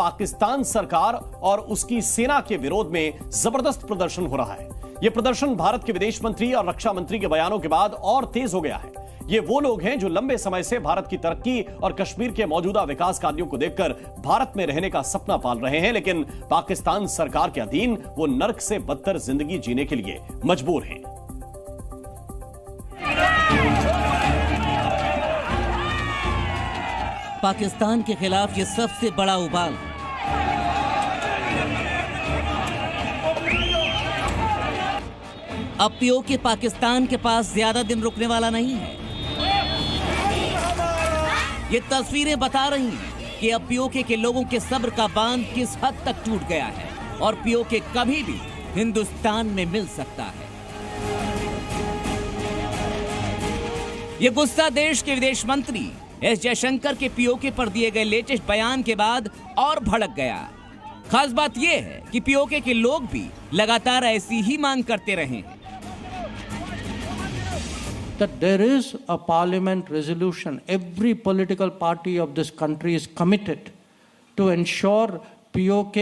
पाकिस्तान सरकार और उसकी सेना के विरोध में जबरदस्त प्रदर्शन हो रहा है। यह प्रदर्शन भारत के विदेश मंत्री और रक्षा मंत्री के बयानों के बाद और तेज हो गया है। ये वो लोग हैं जो लंबे समय से भारत की तरक्की और कश्मीर के मौजूदा विकास कार्यों को देखकर भारत में रहने का सपना पाल रहे हैं, लेकिन पाकिस्तान सरकार के अधीन वो नर्क से बदतर जिंदगी जीने के लिए मजबूर हैं। पाकिस्तान के खिलाफ ये सबसे बड़ा उबाल। अब पीओके पाकिस्तान के पास ज्यादा दिन रुकने वाला नहीं है। ये तस्वीरें बता रही हैं कि अब पीओके के लोगों के सब्र का बांध किस हद तक टूट गया है और पीओके कभी भी हिंदुस्तान में मिल सकता है। ये गुस्सा देश के विदेश मंत्री एस जयशंकर के पीओके पर दिए गए लेटेस्ट बयान के बाद और भड़क गया। खास बात यह है कि पीओके के लोग भी लगातार ऐसी ही मांग करते रहे हैं। That there is a parliament resolution. Every political party of this country is committed to ensure POK,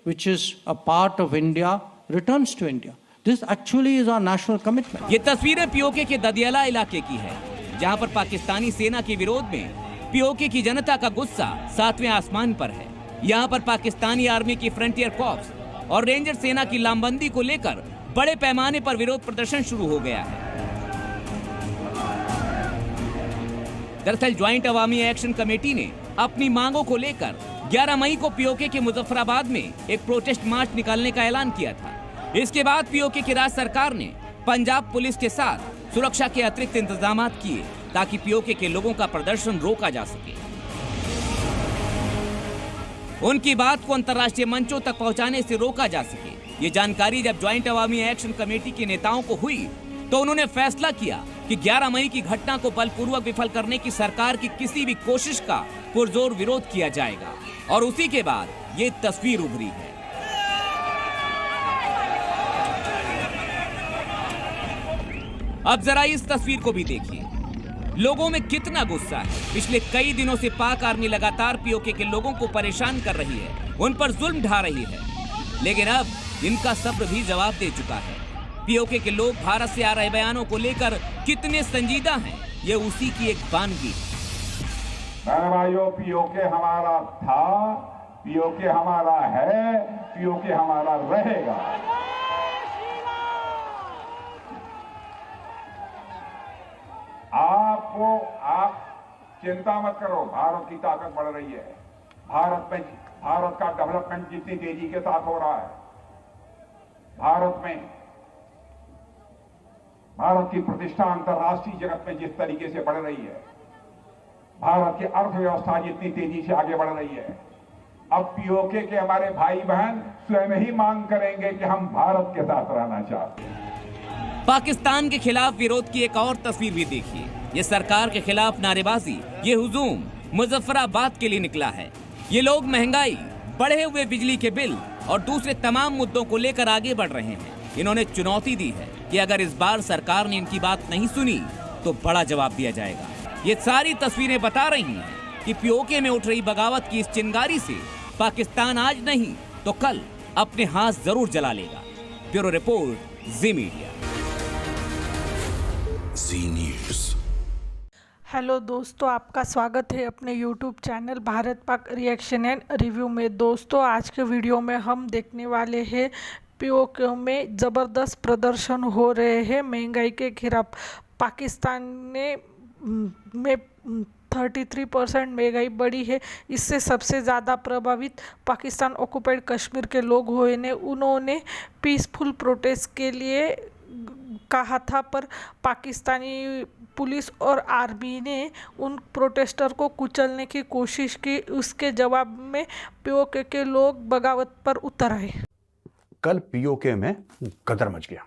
which is a part of India, returns to India. This actually is our national commitment. ये तस्वीरें PoK के ददियाला इलाके की है, जहां पर पाकिस्तानी सेना के विरोध में पीओके की जनता का गुस्सा 7वें आसमान पर है। यहां पर पाकिस्तानी आर्मी की फ्रंटियर कॉर्प्स और रेंजर सेना की लामबंदी को लेकर बड़े पैमाने पर विरोध प्रदर्शन शुरू हो गया है। दरअसल ज्वाइंट अवामी एक्शन कमेटी ने अपनी मांगों को लेकर 11 मई को पीओके के मुजफ्फराबाद में एक प्रोटेस्ट मार्च निकालने का ऐलान किया था। इसके बाद पीओके की राज्य सरकार ने पंजाब पुलिस के साथ सुरक्षा के अतिरिक्त इंतजाम किए ताकि पीओके के लोगों का प्रदर्शन रोका जा सके। उनकी बात को अंतर्राष्ट्रीय मंचों तक पहुंचाने से रोका जा सके। ये जानकारी जब ज्वाइंट अवामी एक्शन कमेटी के नेताओं को हुई तो उन्होंने फैसला किया कि 11 मई की घटना को बलपूर्वक विफल करने की सरकार की किसी भी कोशिश का पुरजोर विरोध किया जाएगा। और उसी के बाद ये तस्वीर उभरी है। अब जरा इस तस्वीर को भी देखिए। लोगों में कितना गुस्सा है। पिछले कई दिनों से पाक आर्मी लगातार पीओके के लोगों को परेशान कर रही है, उन पर जुल्म ढा रही है, लेकिन अब इनका सब्र भी जवाब दे चुका है। पीओके के लोग भारत से आ रहे बयानों को लेकर कितने संजीदा हैं, ये उसी की एक बानगी। भाइयों, पीओके हमारा था, पीओके हमारा है, पीओके हमारा रहेगा। आप चिंता मत करो, भारत की ताकत बढ़ रही है। भारत का डेवलपमेंट जितनी तेजी के साथ हो रहा है, भारत की प्रतिष्ठा अंतर्राष्ट्रीय जगत में जिस तरीके से बढ़ रही है, भारत की अर्थव्यवस्था जितनी तेजी से आगे बढ़ रही है, अब पीओके के हमारे भाई बहन स्वयं ही मांग करेंगे कि हम भारत के साथ रहना चाहते हैं। पाकिस्तान के खिलाफ विरोध की एक और तस्वीर भी देखिए। ये सरकार के खिलाफ नारेबाजी, ये हुजूम मुजफ्फराबाद के लिए निकला है। ये लोग महंगाई, बढ़े हुए बिजली के बिल और दूसरे तमाम मुद्दों को लेकर आगे बढ़ रहे हैं। इन्होंने चुनौती दी है कि अगर इस बार सरकार ने इनकी बात नहीं सुनी तो बड़ा जवाब दिया जाएगा। ये सारी तस्वीरें बता रही हैं कि पीओके में उठ रही बगावत की इस चिंगारी से पाकिस्तान आज नहीं तो कल अपने हाथ जरूर जला लेगा। ब्यूरो रिपोर्ट, जी मीडिया। जी न्यूज़। हेलो दोस्तों, आपका स्वागत है अपने YouTube channel Bharat Pak reaction and review में। दोस्तों, आज के वीडियो में हम देखने वाले हैं पीओके में ज़बरदस्त प्रदर्शन हो रहे हैं महंगाई के खिलाफ। पाकिस्तान में 33% महंगाई बढ़ी है। इससे सबसे ज़्यादा प्रभावित पाकिस्तान ऑक्युपाइड कश्मीर के लोग हुए ने। उन्होंने पीसफुल प्रोटेस्ट के लिए कहा था, पर पाकिस्तानी पुलिस और आर्मी ने उन प्रोटेस्टर को कुचलने की कोशिश की। उसके जवाब में पीओके के लोग बगावत पर उतर आए। कल पीओके में गदर मच गया।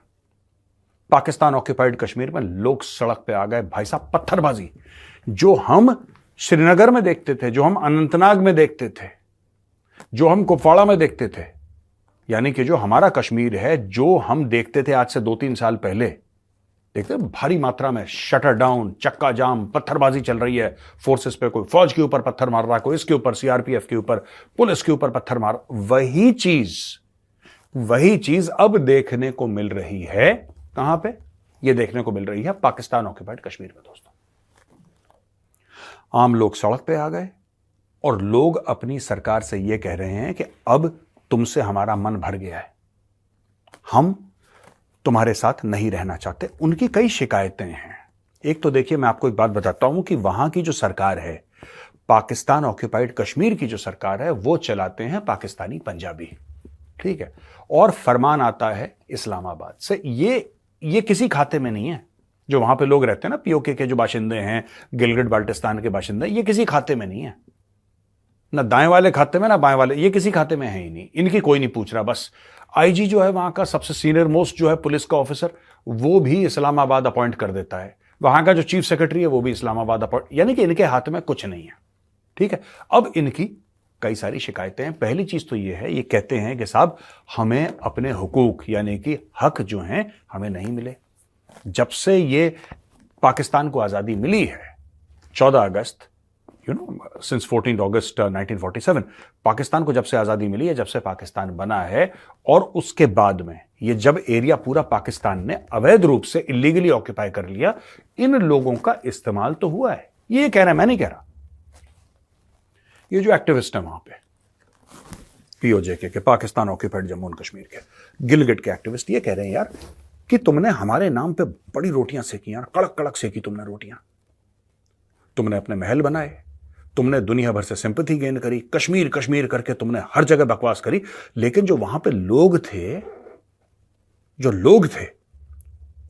पाकिस्तान ऑक्युपाइड कश्मीर में लोग सड़क पे आ गए। भाई साहब, पत्थरबाजी जो हम श्रीनगर में देखते थे, जो हम अनंतनाग में देखते थे, जो हम कुपवाड़ा में देखते थे, यानी कि जो हमारा कश्मीर है, जो हम देखते थे आज से 2-3 साल पहले, देखते हैं भारी मात्रा में शटर डाउन, चक्का जाम, पत्थरबाजी चल रही है फोर्सेस पे। कोई फौज के ऊपर पत्थर मार रहा है, कोई इसके ऊपर, सीआरपीएफ के ऊपर, पुलिस के ऊपर पत्थर मार। वही चीज अब देखने को मिल रही है कहां पे? ये देखने को मिल रही है पाकिस्तान ऑक्यूपाइड कश्मीर में। दोस्तों, आम लोग सड़क पे आ गए और लोग अपनी सरकार से यह कह रहे हैं कि अब तुमसे हमारा मन भर गया है, हम तुम्हारे साथ नहीं रहना चाहते। उनकी कई शिकायतें हैं। एक तो देखिए, मैं आपको एक बात बताता हूं कि वहां की जो सरकार है, पाकिस्तान ऑक्यूपाइड कश्मीर की जो सरकार है, वो चलाते हैं पाकिस्तानी पंजाबी, ठीक है, और फरमान आता है इस्लामाबाद से। ये किसी खाते में नहीं है। जो वहां पे लोग रहते हैं ना, पीओके के जो बाशिंदे हैं, गिलगिट बाल्टिस्तान के बाशिंदे, ये किसी खाते में नहीं है, ना दाएं वाले खाते में ना बाएं वाले, ये किसी खाते में है ही नहीं। इनकी कोई नहीं पूछ रहा। बस आईजी जो है वहां का सबसे सीनियर मोस्ट जो है पुलिस का ऑफिसर, वो भी इस्लामाबाद अपॉइंट कर देता है। वहां का जो चीफ सेक्रेटरी है वो भी इस्लामाबाद अपॉइंट, यानी कि इनके हाथ में कुछ नहीं है, ठीक है। अब इनकी कई सारी शिकायतें हैं। पहली चीज तो ये है, ये कहते हैं कि साहब हमें अपने हुकूक यानी कि हक जो हैं हमें नहीं मिले। जब से ये पाकिस्तान को आजादी मिली है 14 अगस्त, सिंस 14 अगस्त 1947, पाकिस्तान को जब से आजादी मिली है, जब से पाकिस्तान बना है, और उसके बाद में ये जब एरिया पूरा पाकिस्तान ने अवैध रूप से इलीगली ऑक्यूपाई कर लिया, इन लोगों का इस्तेमाल तो हुआ है। ये कह रहा है, मैं नहीं कह रहा। ये जो एक्टिविस्ट है वहां पे पीओजे के पाकिस्तान ऑक्यूपाइड जम्मू एंड कश्मीर के, गिलगिट के एक्टिविस्ट, ये कह रहे हैं यार कि तुमने हमारे नाम पे बड़ी रोटियां सेकी यार, कड़क कड़क सेकी तुमने रोटियां, तुमने अपने महल बनाए, तुमने दुनिया भर से सिंपैथी गेन करी, कश्मीर कश्मीर करके तुमने हर जगह बकवास करी, लेकिन जो वहां पे लोग थे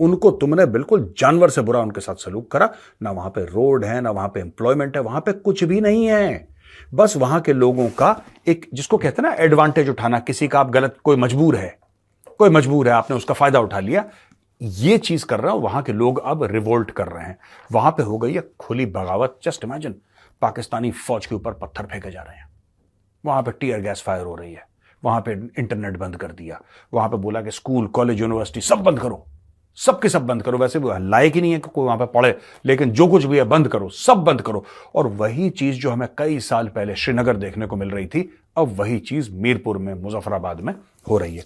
उनको तुमने बिल्कुल जानवर से बुरा उनके साथ सलूक करा। ना वहां पे रोड है, ना वहां पे एम्प्लॉयमेंट है, वहां पे कुछ भी नहीं है। बस वहां के लोगों का एक, जिसको कहते हैं ना एडवांटेज उठाना, किसी का आप गलत, कोई मजबूर है, आपने उसका फायदा उठा लिया, ये चीज कर रहा है। वहां के लोग अब रिवोल्ट कर रहे हैं। वहां पे हो गई है खुली बगावत। जस्ट इमेजिन, पाकिस्तानी फौज के ऊपर पत्थर फेंके जा रहे हैं, वहां पे टीयर गैस फायर हो रही है, वहां पे इंटरनेट बंद कर दिया, वहां पे बोला कि स्कूल कॉलेज यूनिवर्सिटी सब बंद करो, सबके सब बंद करो। वैसे भी लायक ही नहीं है कि कोई वहां पे पढ़े, लेकिन जो कुछ भी है बंद करो, सब बंद करो। और वही चीज जो हमें कई साल पहले श्रीनगर देखने को मिल रही थी, अब वही चीज मीरपुर में, मुजफ्फराबाद में हो रही है।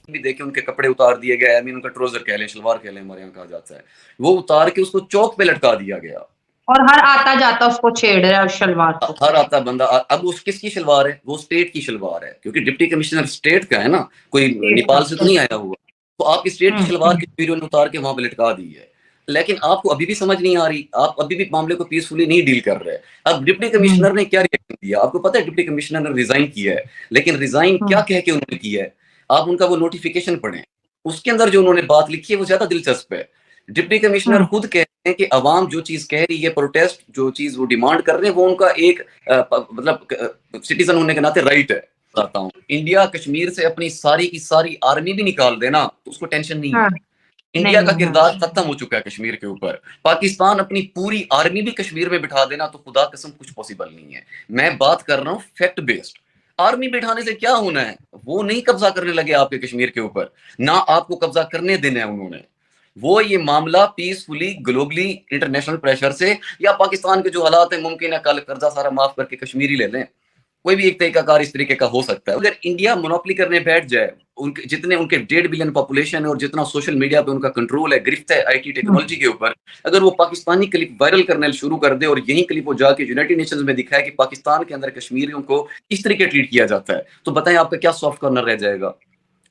भी देखे उनके कपड़े उतार दिए गए, उनका ट्राउजर कह लें, शलवार कह लें, हमारे यहाँ कहा जाता है, वो उतार के उसको चौक पे लटका दिया गया, और हर आता जाता उसको छेड़ रहा है शलवार को। हर आता बंदा। अब उस किसकी शलवार है? वो स्टेट की शलवार है, क्योंकि डिप्टी कमिश्नर स्टेट का है ना, कोई नेपाल से तो नहीं आया हुआ। तो आपकी स्टेट की शलवार की तस्वीर उतार के वहां पे लटका दी है, लेकिन आपको अभी भी समझ नहीं आ रही, आप अभी भी मामले को पीसफुली नहीं डील कर रहे। अब डिप्टी कमिश्नर ने क्या रिएक्शन दिया आपको पता है? डिप्टी कमिश्नर ने रिजाइन किया है, लेकिन रिजाइन क्या कह के उन्होंने किया है, आप उनका वो नोटिफिकेशन पढ़ें, उसके अंदर जो उन्होंने बात लिखी है वो ज्यादा दिलचस्प है। डिप्टी कमिश्नर खुद कहते हैं कि अवाम जो चीज कह रही है, प्रोटेस्ट जो चीज वो डिमांड कर रहे हैं, वो उनका एक मतलब सिटीजन होने के नाते राइट है। बताता हूँ, इंडिया कश्मीर से अपनी सारी की सारी आर्मी भी निकाल देना तो उसको टेंशन नहीं है। इंडिया का किरदार खत्म हो चुका है कश्मीर के ऊपर। पाकिस्तान अपनी पूरी आर्मी भी कश्मीर में बिठा देना तो खुदा कसम कुछ पॉसिबल नहीं है। मैं बात कर रहा हूँ फैक्ट बेस्ड। आर्मी बिठाने से क्या होना है? वो नहीं कब्जा करने लगे आपके कश्मीर के ऊपर, ना आपको कब्जा करने देना है उन्होंने। वो ये मामला पीसफुली ग्लोबली इंटरनेशनल प्रेशर से, या पाकिस्तान के जो हालात है, मुमकिन है कल कर्जा सारा माफ करके कश्मीरी ले लें, कोई भी एक तरीकाकार इस तरीके का हो सकता है। अगर इंडिया मोनोपोली करने बैठ जाए, उनके जितने उनके 1.5 बिलियन पॉपुलेशन है और जितना सोशल मीडिया पे उनका कंट्रोल है, गिरफ्त है आईटी टेक्नोलॉजी के ऊपर, अगर वो पाकिस्तानी क्लिप वायरल करने शुरू कर दे और यही क्लिप वो जाके यूनाइटेड नेशंस में दिखाए कि पाकिस्तान के अंदर कश्मीरियों को इस तरीके ट्रीट किया जाता है, तो बताएं आपका क्या सॉफ्ट कॉर्नर रह जाएगा?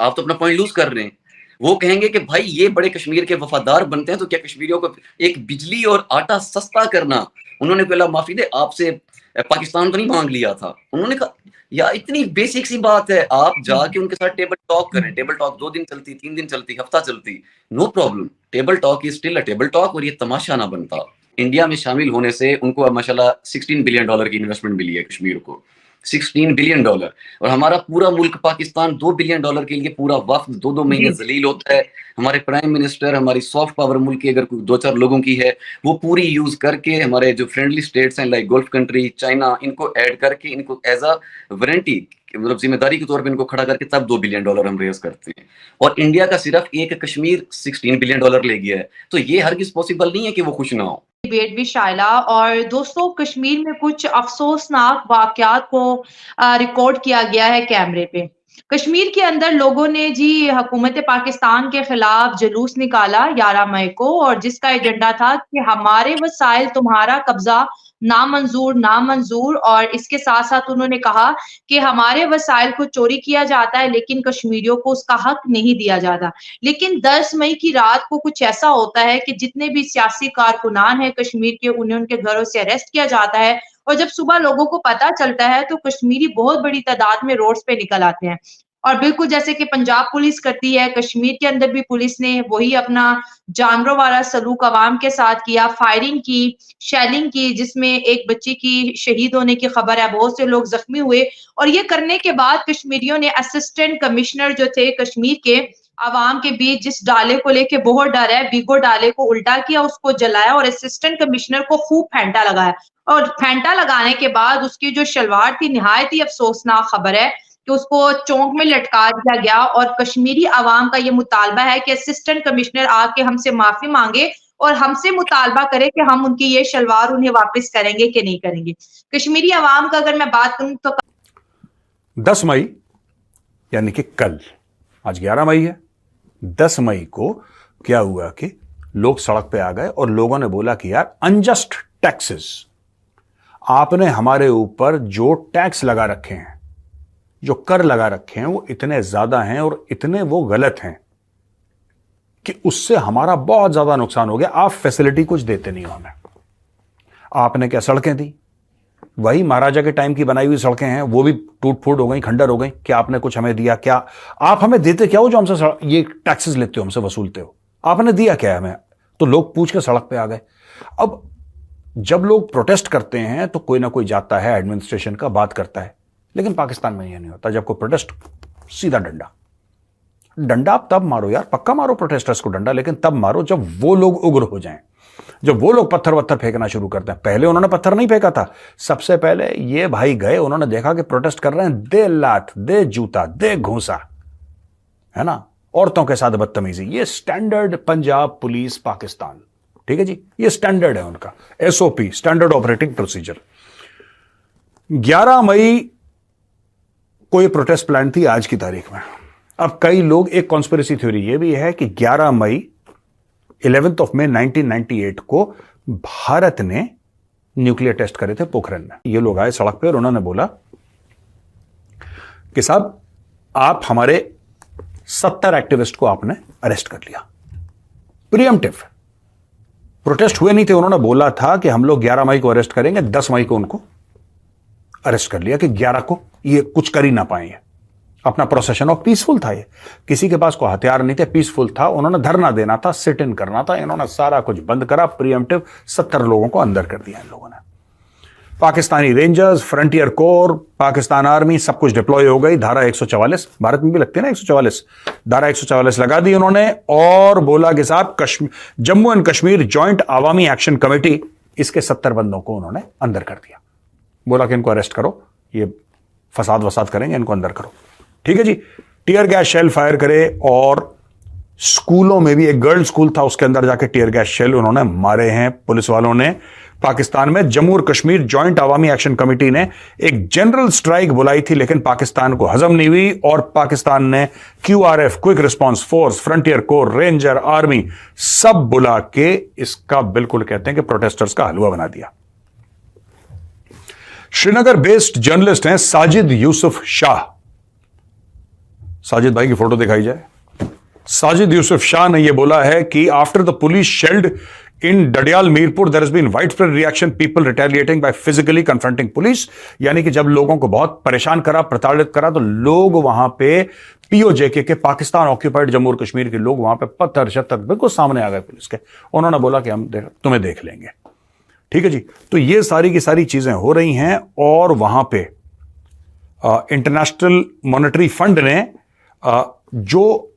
आप तो अपना पॉइंट लूज कर रहे हैं। वो कहेंगे कि भाई ये बड़े कश्मीर के वफादार बनते हैं, तो क्या कश्मीरियों को एक बिजली और आटा सस्ता करना, उन्होंने पहला माफी दे आपसे पाकिस्तान तो नहीं मांग लिया था? उन्होंने कहा यार इतनी बेसिक सी बात है, आप जाके उनके साथ टेबल टॉक करें। टेबल टॉक 2 दिन चलती, 3 दिन चलती, हफ्ता चलती, no problem. Table talk is still a table talk, और ये तमाशा ना बनता। इंडिया में शामिल होने से उनको माशाल्लाह $16 बिलियन की इन्वेस्टमेंट मिली है कश्मीर को। $16 बिलियन, और हमारा पूरा मुल्क पाकिस्तान $2 बिलियन के लिए पूरा वफ्द 2-2 महीने जलील होता है। हमारे प्राइम मिनिस्टर, हमारी सॉफ्ट पावर मुल्क की अगर 2-4 लोगों की है, वो पूरी यूज करके हमारे जो फ्रेंडली स्टेट्स हैं लाइक गल्फ कंट्री, चाइना, इनको ऐड करके इनको एज अ वारंटी, मतलब जिम्मेदारी के तौर पे इनको खड़ा करके तब $2 बिलियन हम रेज करते हैं। और इंडिया का सिर्फ एक कश्मीर $16 बिलियन ले गया है, तो ये हरगिज पॉसिबल नहीं है कि वो खुश ना हो। डिबेट भी शायला। और दोस्तों, कश्मीर में कुछ अफसोसनाक वाकयात को रिकॉर्ड किया गया है कैमरे पे। कश्मीर के अंदर लोगों ने जी हुकूमत पाकिस्तान के खिलाफ जुलूस निकाला 11 मई को, और जिसका एजेंडा था कि हमारे वसाइल तुम्हारा कब्जा नामंजूर नामंजूर। और इसके साथ साथ उन्होंने कहा कि हमारे वसाइल को चोरी किया जाता है लेकिन कश्मीरियों को उसका हक नहीं दिया जाता। लेकिन 10 मई की रात को कुछ ऐसा होता है कि जितने भी सियासी कारकुनान हैं कश्मीर के, उन्हें उनके घरों से अरेस्ट किया जाता है। और जब सुबह लोगों को पता चलता है तो कश्मीरी बहुत बड़ी तादाद में रोड्स पे निकल आते हैं। और बिल्कुल जैसे कि पंजाब पुलिस करती है, कश्मीर के अंदर भी पुलिस ने वही अपना जानवरों वाला सलूक अवाम के साथ किया, फायरिंग की, शेलिंग की, जिसमें एक बच्ची की शहीद होने की खबर है, बहुत से लोग जख्मी हुए। और ये करने के बाद कश्मीरियों ने असिस्टेंट कमिश्नर जो थे कश्मीर के, आवाम के बीच जिस डाले को लेके बहुत डर है, बीगो डाले को उल्टा किया, उसको जलाया और असिस्टेंट कमिश्नर को खूब फेंटा लगाया। और फेंटा लगाने के बाद उसकी जो शलवार थी, निहायत ही अफसोसनाक खबर है कि उसको चौक में लटका दिया गया। और कश्मीरी आवाम का ये मुतालबा है कि असिस्टेंट कमिश्नर आके हमसे माफी मांगे और हमसे मुतालबा करे कि हम उनकी ये शलवार उन्हें वापस करेंगे कि नहीं करेंगे। कश्मीरी आवाम का अगर मैं बात करूं तो 10 मई यानी कि कल, आज 11 मई है, 10 मई को क्या हुआ कि लोग सड़क पे आ गए और लोगों ने बोला कि यार अनजस्ट टैक्सेस, आपने हमारे ऊपर जो टैक्स लगा रखे हैं, जो कर लगा रखे हैं, वो इतने ज्यादा हैं और इतने वो गलत हैं कि उससे हमारा बहुत ज्यादा नुकसान हो गया। आप फैसिलिटी कुछ देते नहीं हो हमें। आपने क्या सड़कें दी, वही महाराजा के टाइम की बनाई हुई सड़कें हैं, वो भी टूट फूट हो गई, खंडर हो गई। क्या आपने कुछ हमें दिया? क्या आप हमें देते क्या हो जो हमसे ये टैक्सेस लेते हो, हमसे वसूलते हो? आपने दिया क्या हमें? तो लोग पूछ के सड़क पे आ गए। अब जब लोग प्रोटेस्ट करते हैं तो कोई ना कोई जाता है एडमिनिस्ट्रेशन का, बात करता है, लेकिन पाकिस्तान में यह नहीं होता। जब कोई प्रोटेस्ट, सीधा डंडा। डंडा आप तब मारो यार, पक्का मारो प्रोटेस्टर्स को डंडा, लेकिन तब मारो जब वो लोग उग्र हो जाएं, जब वो लोग पत्थर वत्थर फेंकना शुरू करते हैं। पहले उन्होंने पत्थर नहीं फेंका था, सबसे पहले ये भाई गए, उन्होंने देखा कि प्रोटेस्ट कर रहे हैं, दे लात, दे जूता, दे घूंसा, है ना, औरतों के साथ बदतमीजी। ये स्टैंडर्ड पंजाब पुलिस पाकिस्तान, ठीक है जी, ये स्टैंडर्ड है उनका, एसओपी, स्टैंडर्ड ऑपरेटिंग प्रोसीजर। 11 मई को ये प्रोटेस्ट प्लान थी आज की तारीख में। अब कई लोग, एक कॉन्स्पिरेसी थ्योरी ये भी है कि 11 मई 11 मई 1998 को भारत ने न्यूक्लियर टेस्ट करे थे पोखरण में। ये लोग आए सड़क पे और उन्होंने बोला कि साहब आप हमारे 70 एक्टिविस्ट को आपने अरेस्ट कर लिया, प्रीएम्प्टिव। प्रोटेस्ट हुए नहीं थे, उन्होंने बोला था कि हम लोग 11 मई को अरेस्ट करेंगे, 10 मई को उनको अरेस्ट कर लिया कि 11 को ये कुछ कर ही ना पाएंगे। अपना प्रोसेशन और पीसफुल था, ये किसी के पास कोई हथियार नहीं थे, पीसफुल था। उन्होंने धरना देना था, सिट इन करना था, इन्होंने सारा कुछ बंद करा, प्रीएम्प्टिव 70 लोगों को अंदर कर दिया इन लोगों ने। Pakistani rangers, frontier core, Pakistan army, सब कुछ डिप्लॉय हो गई। धारा 144 भारत में भी लगती है ना, 144, धारा 144 लगा दी उन्होंने और बोला कि साहब Jammu and Kashmir joint Awami action committee, इसके 70 बंदों को उन्होंने अंदर कर दिया। बोला कि इनको अरेस्ट करो, ये फसाद वसाद करेंगे, इनको अंदर करो, ठीक है जी। टीयर गैस शेल फायर करे और स्कूलों में भी, एक गर्ल्स स्कूल था उसके अंदर जाके टीयर गैस शेल उन्होंने मारे हैं पुलिस वालों ने। पाकिस्तान में जम्मू और Kashmir joint Awami action committee ने एक जनरल स्ट्राइक बुलाई थी, लेकिन पाकिस्तान को हजम नहीं हुई और पाकिस्तान ने QRF, quick response force, frontier core, ranger, army सब बुला के इसका बिल्कुल कहते हैं कि प्रोटेस्टर्स का हलवा बना दिया। श्रीनगर बेस्ड जर्नलिस्ट हैं साजिद यूसुफ शाह। साजिद भाई की फोटो दिखाई जाए। साजिद यूसुफ शाह ने यह बोला है कि after the police shelled in Dadyal Mirpur there has been widespread reaction, people retaliating by physically confronting police. यानी कि जब लोगों को बहुत परेशान करा, प्रताड़ित करा, तो लोग वहां पे POJK के, पाकिस्तान ऑक्यूपाइड जम्मू और कश्मीर के लोग वहां पे पत्थर शत्थर बिल्कुल सामने आ गए पुलिस के। उन्होंने बोला कि हम तुम्हें देख लेंगे, ठीक है जी। तो ये सारी की सारी चीजें हो रही हैं और वहां पे इंटरनेशनल मॉनेटरी फंड ने जो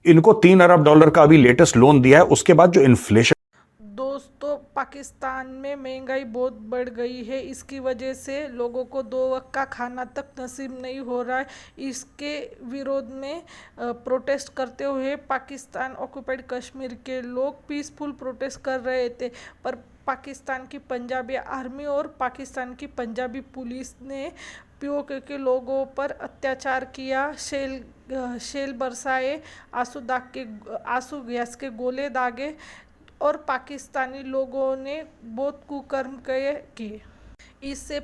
इनको $3 अरब का अभी लेटेस्ट लोन दिया है, उसके बाद जो इन्फ्लेशन। दोस्तों, पाकिस्तान में महंगाई बहुत बढ़ गई है। इसकी वजह से लोगों को 2 वक्त का खाना तक नसीब नहीं हो रहा है। इसके विरोध में प्रोटेस्ट करते हुए पाकिस्तान ऑक्युपाइड कश्मीर के लोग पीसफुल प्रोटेस्ट कर रहे थे, पर पाकिस्तान की पंजाबी आर्मी और पाकिस्तान की पंजाबी पुलिस ने पीओके के लोगों पर अत्याचार किया, शेल बरसाए, आंसू गैस के गोले दागे और पाकिस्तानी लोगों ने बहुत कुकर्म किए। इससे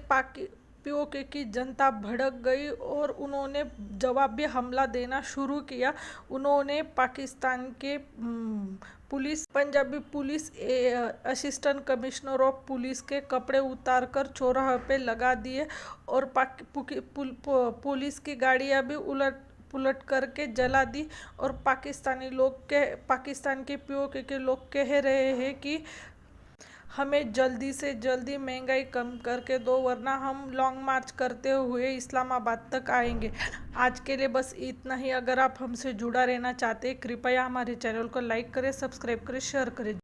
पीओके की जनता भड़क गई और उन्होंने जवाबी हमला देना शुरू किया। उन्होंने पाकिस्तान के Punjabi police assistant commissioner of police के कपड़े उतारकर चौराहे पे लगा दिए और पुलिस की गाड़ियां भी उलट करके जला दी। और पाकिस्तान के पीओके के लोग कह रहे हैं कि हमें जल्दी से जल्दी महंगाई कम करके दो, वरना हम लॉन्ग मार्च करते हुए इस्लामाबाद तक आएंगे। आज के लिए बस इतना ही। अगर आप हमसे जुड़ा रहना चाहते हैं, कृपया हमारे चैनल को लाइक करें, सब्सक्राइब करें, शेयर करें।